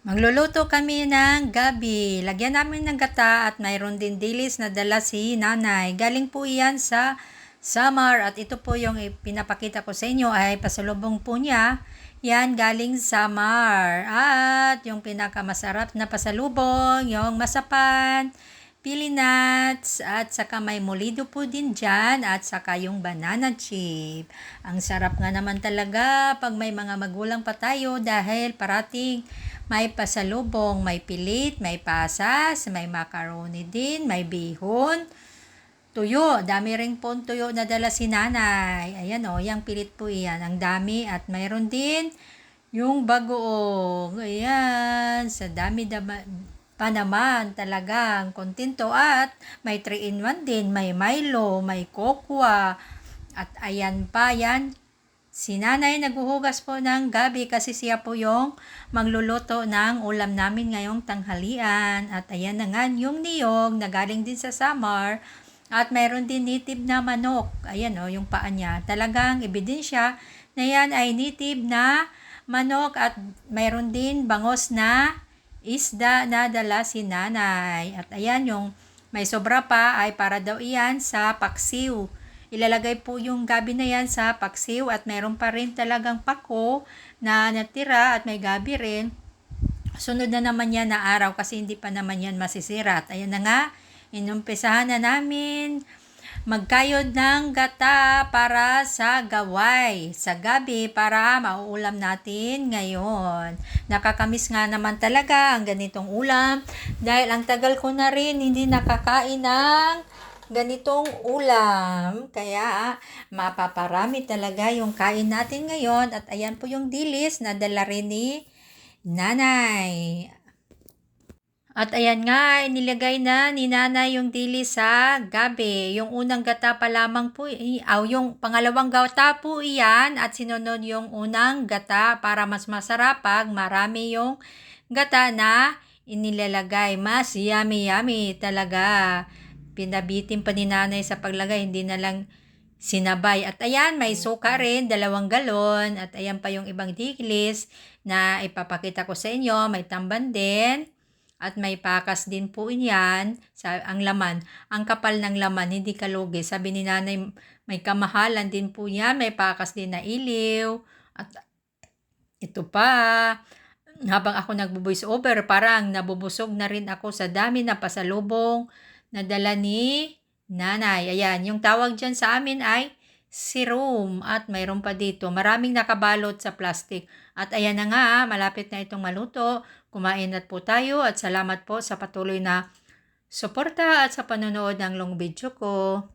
Magluluto kami ng gabi. Lagyan namin ng gata at mayroon din dilis na dala si nanay. Galing po yan sa Samar at ito po yung pinapakita ko sa inyo ay pasalubong po niya. Yan galing Samar. At yung pinakamasarap na pasalubong, yung masapan, pili nuts, at saka may molido po din dyan, at saka yung banana chip. Ang sarap nga naman talaga pag may mga magulang pa tayo dahil parating may pasalubong, may pilit, may pasas, may macaroni din, may bihon, tuyo. Dami rin po tuyo na dala si nanay. Ayan o, yung pilit po iyan. Ang dami at mayroon din yung bagoong. Ayan, sa dami pa naman talagang kontento at may 3-in-1 din. May Milo, may Cocoa. At ayan pa yan. Si nanay naghuhugas po ng gabi kasi siya po yung magluluto ng ulam namin ngayong tanghalian. At ayan na nga yung niyog na galing din sa Samar. At mayroon din native na manok. Ayan o, yung paa niya. Talagang ebidensya na yan ay native na manok at mayroon din bangos na isda na dala si nanay. At ayan yung may sobra pa ay para daw iyan sa paksiw. Ilalagay po yung gabi na yan sa paksiw at mayroon pa rin talagang pako na natira at may gabi rin. Sunod na naman yan na araw kasi hindi pa naman yan masisira. At ayan na nga, inumpisahan na namin magkayod ng gata para sa gaway, sa gabi para mauulam natin ngayon. Nakakamiss nga naman talaga ang ganitong ulam dahil ang tagal ko na rin hindi nakakain ng ganitong ulam. Kaya mapaparami talaga yung kain natin ngayon. At ayan po yung dilis na dala rin ni nanay. At ayan nga, inilagay na ni nanay yung dilis sa gabi. Yung unang gata pa lamang po, yung pangalawang gata po iyan at sinunod yung unang gata para mas masarap pag marami yung gata na inilalagay. Mas yummy talaga. Pinabitin pa ni nanay sa paglagay, hindi na lang sinabay. At ayan, may suka rin, 2 galon. At ayan pa yung ibang dilis na ipapakita ko sa inyo. May tamban din. At may pakas din po yan. Ang laman, ang kapal ng laman, hindi kalugi. Sabi ni nanay, may kamahalan din po yan. May pakas din na iliw. At ito pa, habang ako nagbo-voice over, parang nabubusog na rin ako sa dami na pasalubong na dala ni nanay. Ayan, yung tawag dyan sa amin ay serum. At mayroon pa dito, maraming nakabalot sa plastic. At ayan na nga, malapit na itong maluto. Kumain na po tayo at salamat po sa patuloy na suporta at sa panonood ng long video ko.